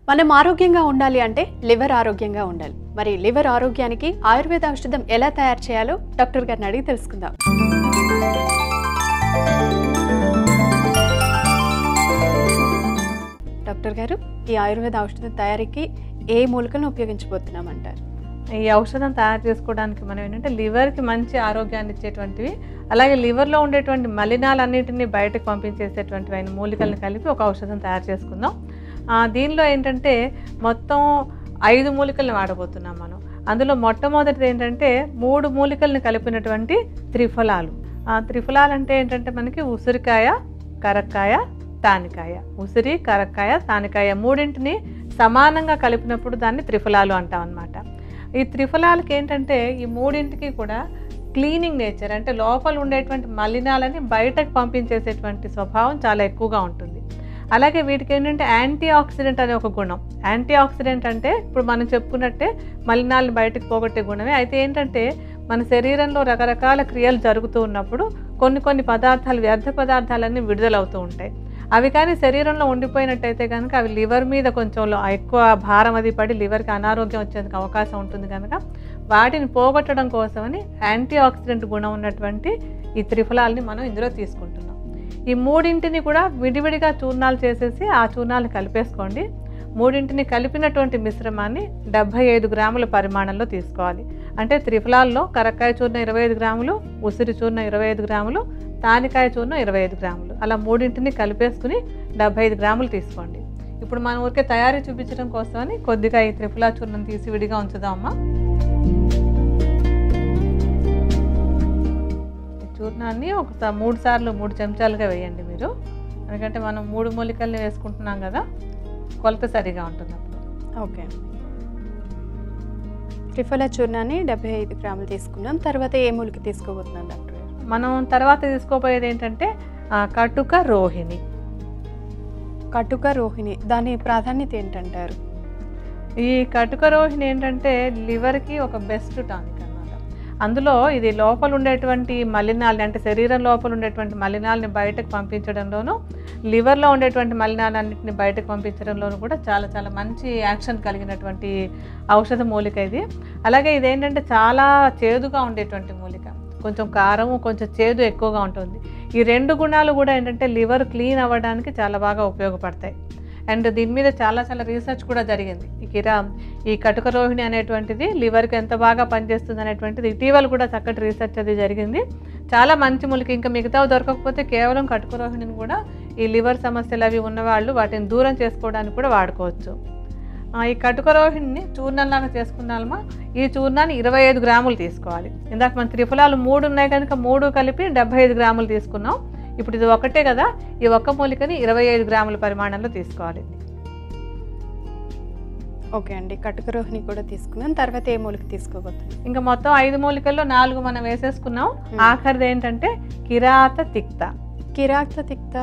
మనం ఆరోగ్యంగా ఉండాలి అంటే లివర్ ఆరోగ్యంగా ఉండాలి. మరి లివర్ ఆరోగ్యానికి ఆయుర్వేద ఔషధం ఎలా తయారు చేయాలో డాక్టర్ గారిని అడిగి తెలుసుకుందాం. డాక్టర్ గారు, ఈ ఆయుర్వేద ఔషధం తయారీకి ఏ మూలికలను ఉపయోగించబోతున్నామంటారు? ఈ ఔషధం తయారు చేసుకోవడానికి మనం ఏంటంటే లివర్కి మంచి ఆరోగ్యాన్ని ఇచ్చేటువంటివి, అలాగే లివర్లో ఉండేటువంటి మలినాలన్నింటినీ బయటకు పంపించేసేటువంటివి మూలికలను కలిపి ఒక ఔషధం తయారు చేసుకుందాం. దీనిలో ఏంటంటే మొత్తం 5 మూలికలను వాడబోతున్నాం మనం. అందులో మొట్టమొదటిది ఏంటంటే 3 మూలికలను కలిపినటువంటి త్రిఫలాలు. త్రిఫలాలు అంటే ఏంటంటే మనకి ఉసిరికాయ, కరక్కాయ, తానికాయ. ఉసిరి, కరక్కాయ, తానికాయ మూడింటిని సమానంగా కలిపినప్పుడు దాన్ని త్రిఫలాలు అంటాం అన్నమాట. ఈ త్రిఫలాలకి ఏంటంటే ఈ మూడింటికి కూడా క్లీనింగ్ నేచర్, అంటే లోపల ఉండేటువంటి మలినాలని బయటకు పంపించేసేటువంటి స్వభావం చాలా ఎక్కువగా ఉంటుంది. అలాగే వీటికి ఏంటంటే యాంటీ ఆక్సిడెంట్ అనే ఒక గుణం. యాంటీ ఆక్సిడెంట్ అంటే ఇప్పుడు మనం చెప్పుకున్నట్టే మలినాలను బయటకు పోగొట్టే గుణమే. అయితే ఏంటంటే మన శరీరంలో రకరకాల క్రియలు జరుగుతూ ఉన్నప్పుడు కొన్ని పదార్థాలు, వ్యర్థ పదార్థాలన్నీ విడుదలవుతూ ఉంటాయి. అవి కానీ శరీరంలో ఉండిపోయినట్టయితే కనుక అవి లివర్ మీద కొంచెం ఎక్కువ భారం అది పడి లివర్కి అనారోగ్యం వచ్చేందుకు అవకాశం ఉంటుంది. కనుక వాటిని పోగొట్టడం కోసమని యాంటీ ఆక్సిడెంట్ గుణం ఉన్నటువంటి ఈ త్రిఫలాలని మనం ఇందులో తీసుకుంటున్నాం. ఈ మూడింటిని కూడా విడివిడిగా చూర్ణాలు చేసేసి ఆ చూర్ణాలు కలిపేసుకోండి. మూడింటిని కలిపినటువంటి మిశ్రమాన్ని 75 గ్రాముల పరిమాణంలో తీసుకోవాలి. అంటే త్రిఫలాల్లో కరక్కాయ చూర్ణం 25 గ్రాములు, ఉసిరి చూర్ణం 25 గ్రాములు, తానికాయ చూర్ణం 25 గ్రాములు, అలా మూడింటిని కలిపేసుకుని 75 గ్రాములు తీసుకోండి. ఇప్పుడు మనం ఊరికే తయారీ చూపించడం కోసమని కొద్దిగా ఈ త్రిఫలా చూర్ణం తీసి విడిగా ఉంచుదామా. చూర్ణాన్ని ఒక 3 సార్లు 3 చెంచాలుగా వేయండి మీరు. ఎందుకంటే మనం 3 మూలికల్ని వేసుకుంటున్నాం కదా, కొలత సరిగా ఉంటుంది అప్పుడు. ఓకే, త్రిఫలా చూర్ణాన్ని 75 గ్రాములు తీసుకున్నాం. తర్వాత ఏ మూలిక తీసుకోబోతున్నాం డాక్టర్ గారు? మనం తర్వాత తీసుకోబోయేది ఏంటంటే కటుక రోహిణి. కటుక రోహిణి, దాని ప్రాధాన్యత ఏంటంటారు? ఈ కటుక రోహిణి ఏంటంటే లివర్కి ఒక బెస్ట్ టానిక్ అన్నమాట. అందులో ఇది లోపల ఉండేటువంటి మలినాలని, అంటే శరీరం లోపల ఉండేటువంటి మలినాలని బయటకు పంపించడంలోనూ, లివర్లో ఉండేటువంటి మలినాలన్నింటినీ బయటకు పంపించడంలోనూ కూడా చాలా చాలా మంచి యాక్షన్ కలిగినటువంటి ఔషధ మూలిక ఇది. అలాగే ఇదేంటంటే చాలా చేదుగా ఉండేటువంటి మూలిక, కొంచెం కారము కొంచెం చేదు ఎక్కువగా ఉంటుంది. ఈ 2 గుణాలు కూడా ఏంటంటే లివర్ క్లీన్ అవ్వడానికి చాలా బాగా ఉపయోగపడతాయి. అండ్ దీని మీద చాలా రీసెర్చ్ కూడా జరిగింది. ఈ కటుక రోహిణి అనేటువంటిది లివర్కి ఎంత బాగా పనిచేస్తుంది అనేటువంటిది ఇటీవల కూడా చక్కటి రీసెర్చ్ అది జరిగింది. చాలా మంచి మూలిక. ఇంకా మిగతావి దొరకకపోతే కేవలం కటుక రోహిణిని కూడా ఈ లివర్ సమస్యలు అవి ఉన్నవాళ్ళు వాటిని దూరం చేసుకోవడానికి కూడా వాడుకోవచ్చు. ఈ కటుక రోహిణిని చూర్ణంలాగా చేసుకున్నామా. ఈ చూర్ణాన్ని 25 గ్రాములు తీసుకోవాలి. ఇందాక మన త్రిఫలాలు 3 ఉన్నాయి కనుక 3 కలిపి 75 గ్రాములు తీసుకున్నాం. ఇప్పుడు ఇది ఒకటే కదా, ఈ ఒక్క మూలికని 25 గ్రాముల పరిమాణంలో తీసుకోవాలి. ఓకే అండి, కటుక రోహిణి కూడా తీసుకున్నాం. తర్వాత ఏ మూలిక తీసుకోబోతున్నాం? ఇంకా మొత్తం 5 మూలికల్లో 4 మనం వేసేసుకున్నాం. ఆఖరిది ఏంటంటే కిరాత తిక్త. కిరాత తిక్త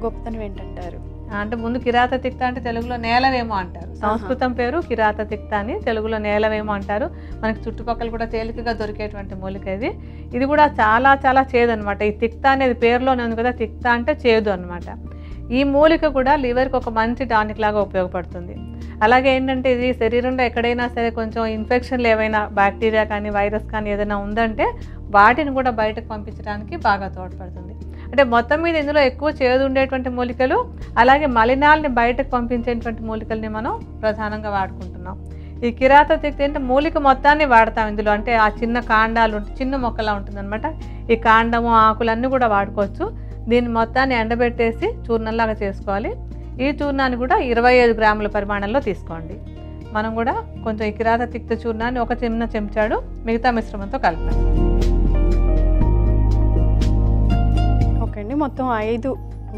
గొప్పతనం ఏంటంటారు? అంటే ముందు కిరాత తిక్త అంటే తెలుగులో నేలవేమో అంటారు. సంస్కృతం పేరు కిరాత తిక్త అని, తెలుగులో నేలవేమో అంటారు. మనకి చుట్టుపక్కల కూడా తేలికగా దొరికేటువంటి మూలిక ఇది. ఇది కూడా చాలా చేదు అనమాట. ఈ తిక్త అనేది పేరులోనే ఉంది కదా, తిక్త అంటే చేదు అనమాట. ఈ మూలిక కూడా లివర్కి ఒక మంచి టానిక్ లాగా ఉపయోగపడుతుంది. అలాగే ఏంటంటే ఇది శరీరంలో ఎక్కడైనా సరే కొంచెం ఇన్ఫెక్షన్లు ఏవైనా బ్యాక్టీరియా కానీ వైరస్ కానీ ఏదైనా ఉందంటే వాటిని కూడా బయటకు పంపించడానికి బాగా తోడ్పడుతుంది. అంటే మొత్తం మీద ఇందులో ఎక్కువ చేదు ఉండేటువంటి మూలికలు, అలాగే మలినాలని బయటకు పంపించేటువంటి మూలికల్ని మనం ప్రధానంగా వాడుకుంటున్నాం. ఈ కిరాత తిక్త అంటే మూలిక మొత్తాన్ని వాడతాం ఇందులో. అంటే ఆ చిన్న కాండాలు చిన్న మొక్కలా ఉంటుంది అనమాట. ఈ కాండము ఆకులన్నీ కూడా వాడుకోవచ్చు. దీన్ని మొత్తాన్ని ఎండబెట్టేసి చూర్ణంలాగా చేసుకోవాలి. ఈ చూర్ణాన్ని కూడా 25 గ్రాముల పరిమాణంలో తీసుకోండి. మనం కూడా కొంచెం ఈ కిరాత తిక్త చూర్ణాన్ని ఒక చిన్న చెంచాడు మిగతా మిశ్రమంతో కలపాలి. ఓకే అండి, మొత్తం 5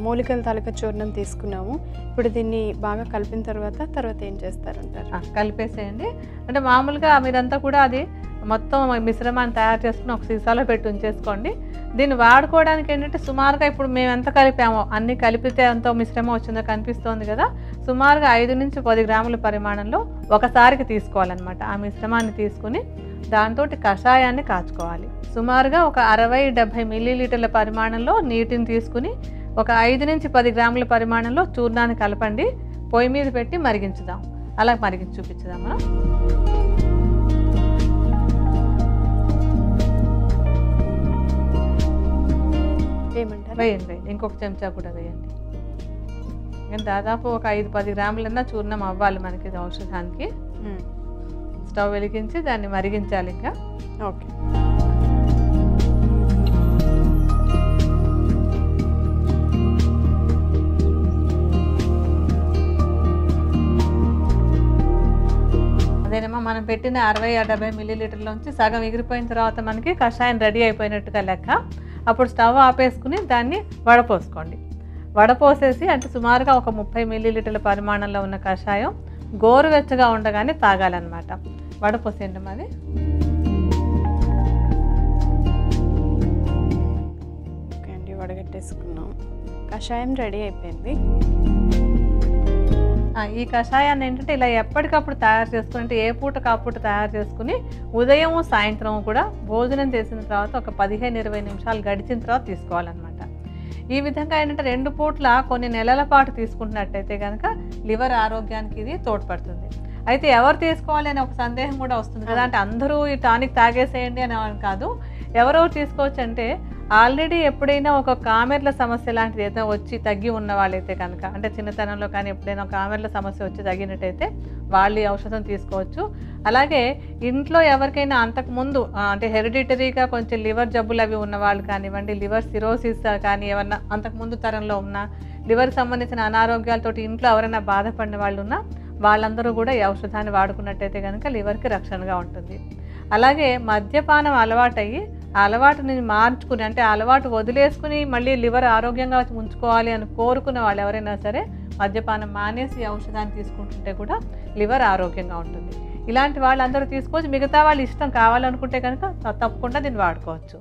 మూలికల తాలూకా చూర్ణం తీసుకున్నాము. ఇప్పుడు దీన్ని బాగా కలిపిన తర్వాత ఏం చేస్తారంటారు? కలిపేసేయండి. అంటే మామూలుగా మీరంతా కూడా అది మొత్తం మిశ్రమాన్ని తయారు చేసుకుని ఒక సీసాలో పెట్టి ఉంచేసుకోండి. దీన్ని వాడుకోవడానికి ఏంటంటే సుమారుగా ఇప్పుడు మేము ఎంత కలిపామో అన్నీ కలిపితే ఎంతో మిశ్రమం వచ్చిందో కనిపిస్తోంది కదా, సుమారుగా 5 నుంచి 10 గ్రాముల పరిమాణంలో ఒకసారికి తీసుకోవాలన్నమాట. ఆ మిశ్రమాన్ని తీసుకుని దాంతో కషాయాన్ని కాచుకోవాలి. సుమారుగా ఒక 60-70 మిల్లీలీటర్ల పరిమాణంలో నీటిని తీసుకుని ఒక 5 నుంచి 10 గ్రాముల పరిమాణంలో చూర్ణాన్ని కలపండి. పొయ్యి మీద పెట్టి మరిగించుదాం. అలా మరిగించి చూపించుదాం మనం. వేయమంటారా? వేయండి, ఇంకొక చెంచా కూడా వేయండి. ఇంకా దాదాపు ఒక 5-10 గ్రాములన్నా చూర్ణం అవ్వాలి మనకి ఇది ఔషధానికి. స్టవ్ వెలిగించి దాన్ని మరిగించాలి ఇంకా. ఓకే. అదేనమ్మా, మనం పెట్టిన 60-70 మిల్లీలీటర్లోంచి సగం ఎగిరిపోయిన తర్వాత మనకి కషాయం రెడీ అయిపోయినట్టుగా లెక్క. అప్పుడు స్టవ్ ఆపేసుకుని దాన్ని వడపోసుకోండి. వడపోసేసి అంటే సుమారుగా ఒక 30 మిల్లీలీటర్ల పరిమాణంలో ఉన్న కషాయం గోరువెచ్చగా ఉండగానే తాగాలన్నమాట. వడపోసేయండి మాది. ఓకే అండి, వడగట్టేసుకున్నాం. కషాయం రెడీ అయిపోయింది. ఈ కషాయాన్ని ఏంటంటే ఇలా ఎప్పటికప్పుడు తయారు చేసుకుని, అంటే ఏ పూట కాపూట తయారు చేసుకుని ఉదయం సాయంత్రం కూడా భోజనం చేసిన తర్వాత ఒక 15-20 నిమిషాలు గడిచిన తర్వాత తీసుకోవాలన్నమాట. ఈ విధంగా ఏంటంటే 2 పూట్ల కొన్ని నెలల పాటు తీసుకుంటున్నట్టయితే కనుక లివర్ ఆరోగ్యానికి ఇది తోడ్పడుతుంది. అయితే ఎవరు తీసుకోవాలి అనే ఒక సందేహం కూడా వస్తుంది కదా, అంటే అందరూ ఈ టానిక్ తాగేసేయండి అని కాదు. ఎవరెవరు తీసుకోవచ్చు అంటే ఆల్రెడీ ఎప్పుడైనా ఒక కామెర్ల సమస్య లాంటిది ఏదైనా వచ్చి తగ్గి ఉన్న వాళ్ళైతే కనుక, అంటే చిన్నతనంలో కానీ ఎప్పుడైనా కామెర్ల సమస్య వచ్చి తగ్గినట్టయితే వాళ్ళు ఈ ఔషధం తీసుకోవచ్చు. అలాగే ఇంట్లో ఎవరికైనా అంతకుముందు అంటే హెరిడిటరీగా కొంచెం లివర్ జబ్బులు అవి ఉన్న వాళ్ళు కానివ్వండి, లివర్ సిరోసిస్ కానీ ఏమన్నా అంతకుముందు తరంలో ఉన్న లివర్కి సంబంధించిన అనారోగ్యాలతోటి ఇంట్లో ఎవరైనా బాధపడిన వాళ్ళు ఉన్నా వాళ్ళందరూ కూడా ఈ ఔషధాన్ని వాడుకున్నట్టయితే కనుక లివర్కి రక్షణగా ఉంటుంది. అలాగే మద్యపానం అలవాటయ్యి ఆ అలవాటుని మార్చుకుని, అంటే ఆ అలవాటు వదిలేసుకుని మళ్ళీ లివర్ ఆరోగ్యంగా ఉంచుకోవాలి అని కోరుకున్న వాళ్ళు ఎవరైనా సరే మద్యపానం మానేసి ఔషధాన్ని తీసుకుంటుంటే కూడా లివర్ ఆరోగ్యంగా ఉంటుంది. ఇలాంటి వాళ్ళందరూ తీసుకోవచ్చు. మిగతా వాళ్ళు ఇష్టం కావాలనుకుంటే కనుక తప్పకుండా దీన్ని వాడుకోవచ్చు.